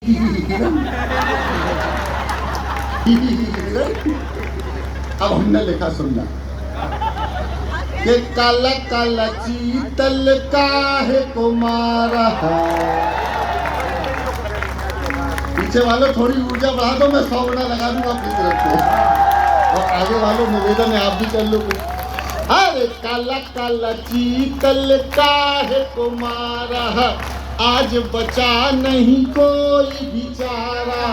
अब हमने लिखा सुनना कि काला काला चीतल काहे को मारा है। पीछे वालों थोड़ी ऊर्जा बढ़ा दो, मैं 100 गुना लगा दूंगा अपनी तरफ से। और आगे वालों निवेदन है आप भी कर लो कुछ। अरे काला काला चीतल काहे को मारा है, आज बचा नहीं कोई बेचारा।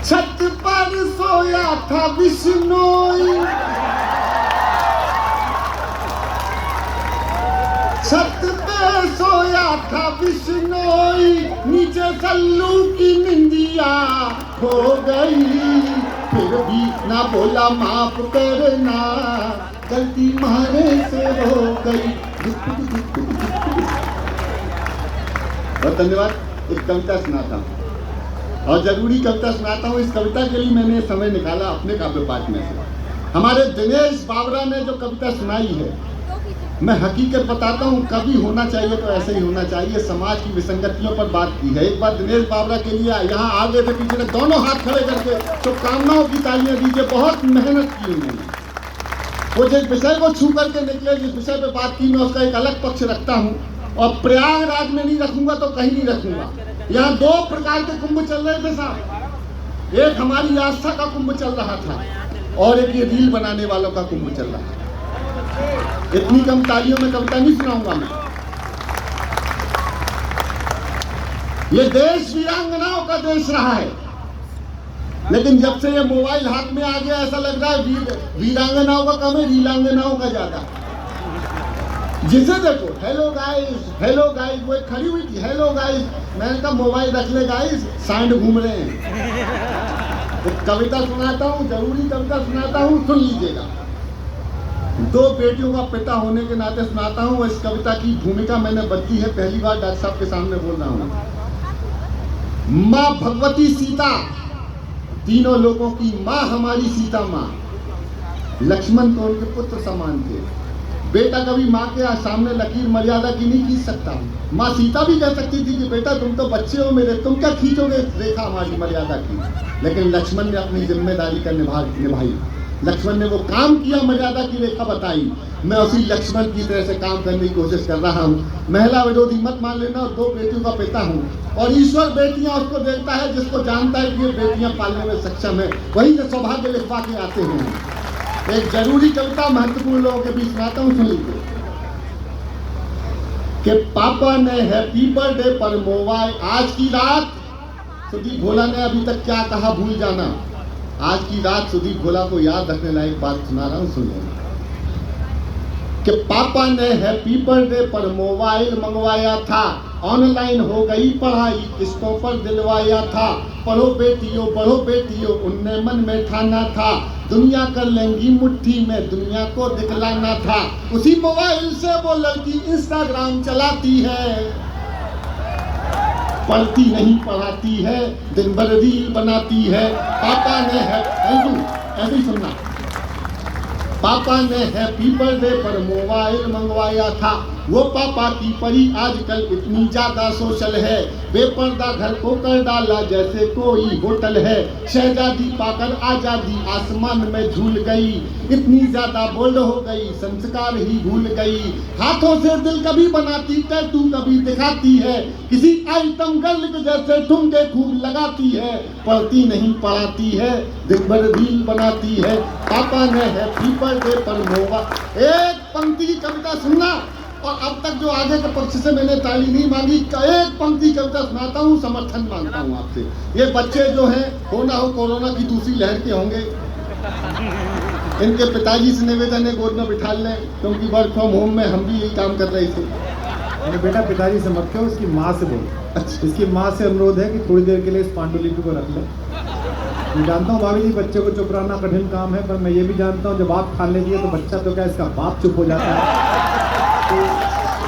छत पर सोया था बिश्नोई, छत पे सोया था बिश्नोई, नीचे सल्लू की निंदिया हो गई। फिर भी ना बोला माफ करना, गलती मारे से हो गई। और धन्यवाद। एक कविता सुनाता हूँ और जरूरी कविता सुनाता हूँ। इस कविता के लिए मैंने समय निकाला अपने काव्य पाठ में से। हमारे दिनेश बाबरा ने जो कविता सुनाई है, मैं हकीकत बताता हूँ, कभी होना चाहिए तो ऐसे ही होना चाहिए। समाज की विसंगतियों पर बात की है। एक बार दिनेश बाबरा के लिए यहाँ आगे से पीछे दोनों हाथ खड़े करके शुभकामनाओं की तालियां दीजिए। बहुत मेहनत की उन्होंने। वो जिस विषय को छू करके निकले, जिस विषय पे बात की, मैं उसका एक अलग पक्ष रखता हूँ। और प्रयागराज में नहीं रखूंगा तो कहीं नहीं रखूंगा। यहाँ 2 प्रकार के कुंभ चल रहे थे साहब। एक हमारी आस्था का कुंभ चल रहा था और एक ये रील बनाने वालों का कुंभ चल रहा था। इतनी कम तालियों में कविता नहीं सुनाऊंगा मैं। ये देश वीरांगनाओं का देश रहा है, लेकिन जब से ये मोबाइल हाथ में आ गया ऐसा लग रहा है वीरांगनाओं का कम है, रीलांगनाओं का ज्यादा। जिसे देखो हेलो गाइस, वो एक खड़ी हुई थी, हेलो गाइस। मैंने कहा मोबाइल रख ले गाइस, साइंड घूम रहे हैं। तो कविता सुनाता हूँ, जरूरी कविता सुनाता हूँ, सुन लीजिएगा। 2 बेटियों का पिता होने के नाते सुनाता हूँ। इस कविता की भूमिका मैंने बदली है, पहली बार डॉक्टर साहब के सामने बोल रहा हूँ। माँ भगवती सीता, तीनों लोगों की माँ हमारी सीता माँ। लक्ष्मण तो उनके पुत्र समान थे। बेटा कभी माँ के सामने लकीर मर्यादा की नहीं खींच सकता। माँ सीता भी कह सकती थी कि बेटा तुम तो बच्चे हो मेरे, तुम क्या खींचोगे रेखा हमारी मर्यादा की। लेकिन लक्ष्मण ने अपनी जिम्मेदारी का निभाई। लक्ष्मण ने वो काम किया, मर्यादा की रेखा बताई। मैं उसी लक्ष्मण की तरह से काम करने की कोशिश कर रहा हूँ। महिला विरोधी मत मान लेना। और 2 बेटियों का पिता हूँ और ईश्वर बेटियां उसको देता है जिसको जानता है कि ये बेटियां पालने में सक्षम है, वही से सौभाग्य लिखवा के आते हैं। एक जरूरी कविता महत्वपूर्ण लोगों के बीच सुनाता हूँ, सुन लीजिए। कि पापा ने हैप्पी बर्थडे पर मोबाइल, आज की रात सुदीप भोला ने अभी तक क्या कहा भूल जाना। आज की रात सुदीप भोला को याद रखने लायक बात सुना रहा हूं, सुन लेना। कि पापा ने हैप्पी बर्थडे पर मोबाइल मंगवाया था, ऑनलाइन हो गई पढ़ाई, किस्तों पर दिलवाया था। पढ़ो बेटियों उनने मन में ठाना था, दुनिया कर लेंगी मुट्ठी में, दुनिया को दिखलाना था। उसी मोबाइल से वो लड़की इंस्टाग्राम चलाती है, पढ़ती नहीं पढ़ाती है, दिन भर रील बनाती है। पापा ने ऐसे ही सुनना। पापा ने हैप्पी बर्थडे पर मोबाइल मंगवाया था, वो पापा की परी आजकल इतनी ज्यादा सोशल है, बेपर्दा घर को कर डाला जैसे कोई होटल है। शहजादी पाकर आजादी आसमान में झूल गई, इतनी ज्यादा बोल्ड हो गई संस्कार ही भूल गई। हाथों से दिल कभी बनाती, टैटू कभी दिखाती है, किसी आइटम गर्ल के जैसे ठुमके खूब लगाती है। पढ़ती नहीं पढ़ाती है, दिन भर रील बनाती है। पापा ने हैप्पी बर्थडे पर मोबाइल। एक पंक्ति की कविता सुनना। और अब तक जो आगे के पक्ष से मैंने ताली नहीं मांगी, एक पंक्ति कविता सुनाता हूँ, समर्थन मांगता हूँ आपसे। ये बच्चे जो हैं, हो ना हो कोरोना की दूसरी लहर के होंगे, इनके पिताजी से निवेदन है गोद में बिठा लें, क्योंकि वर्क फ्रॉम होम में हम भी यही काम कर रहे थे। अरे बेटा पिताजी से मत कहो, इसकी माँ से बोलो। अच्छा, इसकी माँ से अनुरोध है कि थोड़ी देर के लिए इस पांडुलिपि को रख लें। मैं जानता हूँ भाभी जी बच्चे को चुप रहना कठिन काम है, पर मैं ये भी जानता हूँ जब आप खाने दिए तो बच्चा तो क्या इसका बाप चुप हो जाता है। तो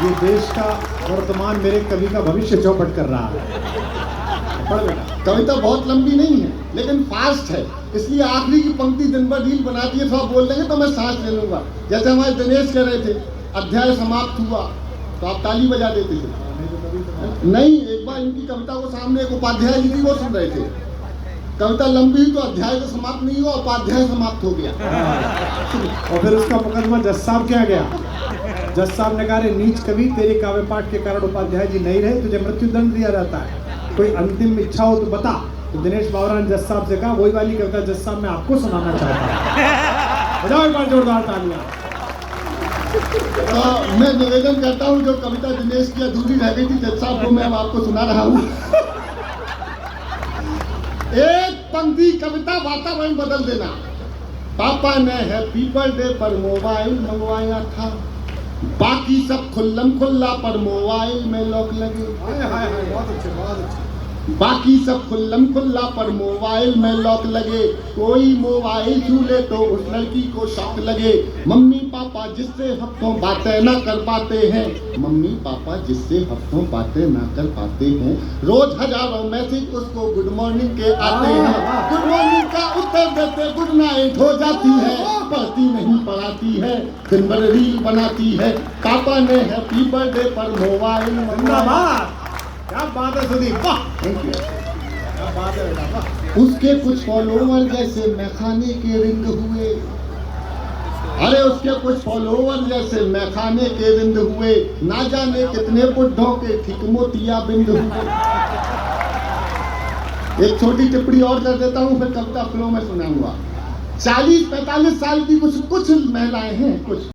ये देश का वर्तमान मेरे कवि का भविष्य चौपट कर रहा है। पढ़ बेटा। कविता बहुत लंबी नहीं है लेकिन फास्ट है, इसलिए आखिरी की पंक्ति दिन भर रील बनाती है, तो आप बोल देंगे तो मैं सांस ले लूंगा। जैसे हमारे दिनेश कह रहे थे, अध्याय समाप्त हुआ तो आप ताली बजा देते थे। नहीं तो कभी तो नहीं, एक बार इनकी कविता को सामने एक उपाध्याय जी थी, वो सुन रहे थे। कविता लंबी हुई तो अध्याय तो समाप्त नहीं हुआ, उपाध्याय समाप्त हो गया। और फिर उसका मुकदमा जज साहब क्या गया। जज साहब ने कहा, रे नीच कवि, तेरे काव्य पाठ के कारण उपाध्याय जी नहीं रहे, तुझे मृत्युदंड दिया जाता है, कोई अंतिम इच्छा हो तो बता। तो दिनेश बावरा ने जज साहब से कहा, वही वाली कविता जज साहब मैं आपको सुनाना चाहता हूँ। बजाओ एक बार जोरदार तालियां। तो मैं निवेदन करता हूँ, जो कविता दिनेश की अधूरी रह गई थी जज साहब को मैं अब आपको सुना रहा हूँ। एक पंक्ति कविता वातावरण बदल देना। पापा ने हैप्पी बर्थडे पर मोबाइल मंगवाया था, बाकी सब खुल्लम खुल्ला पर मोबाइल में लॉक लगे। हाय हाय हाय, बहुत अच्छे बहुत अच्छे। बाकी सब खुल्लम खुल्ला पर मोबाइल में लॉक लगे। कोई मोबाइल छू ले तो उस लड़की को शौक लगे। मम्मी पापा जिससे हफ्तों बातें ना कर पाते हैं, मम्मी पापा जिससे हफ्तों बातें ना कर पाते हैं, रोज हजारों मैसेज उसको गुड मॉर्निंग के आते हैं। गुड मॉर्निंग का उत्तर देते गुड नाइट हो जाती है। पढ़ती नहीं पढ़ाती है, दिन भर रील बनाती है। पापा ने हैप्पी बर्थडे पर मोबाइल मंगवाया। क्या बात है सुदीप, वाह। Thank you. क्या बात है बेटा, वाह। उसके कुछ फॉलोवर जैसे मैखाने के रिंग हुए। अरे उसके कुछ फॉलोवर जैसे मैखाने के रिंग हुए। ना जाने कितने बुड्ढों के ठीक मोतिया बिंद हुए। एक छोटी टिप्पणी और कर देता हूँ, फिर कविता फ्लो में सुनाऊंगा। 40-45 साल की कुछ महिलाएं हैं, कुछ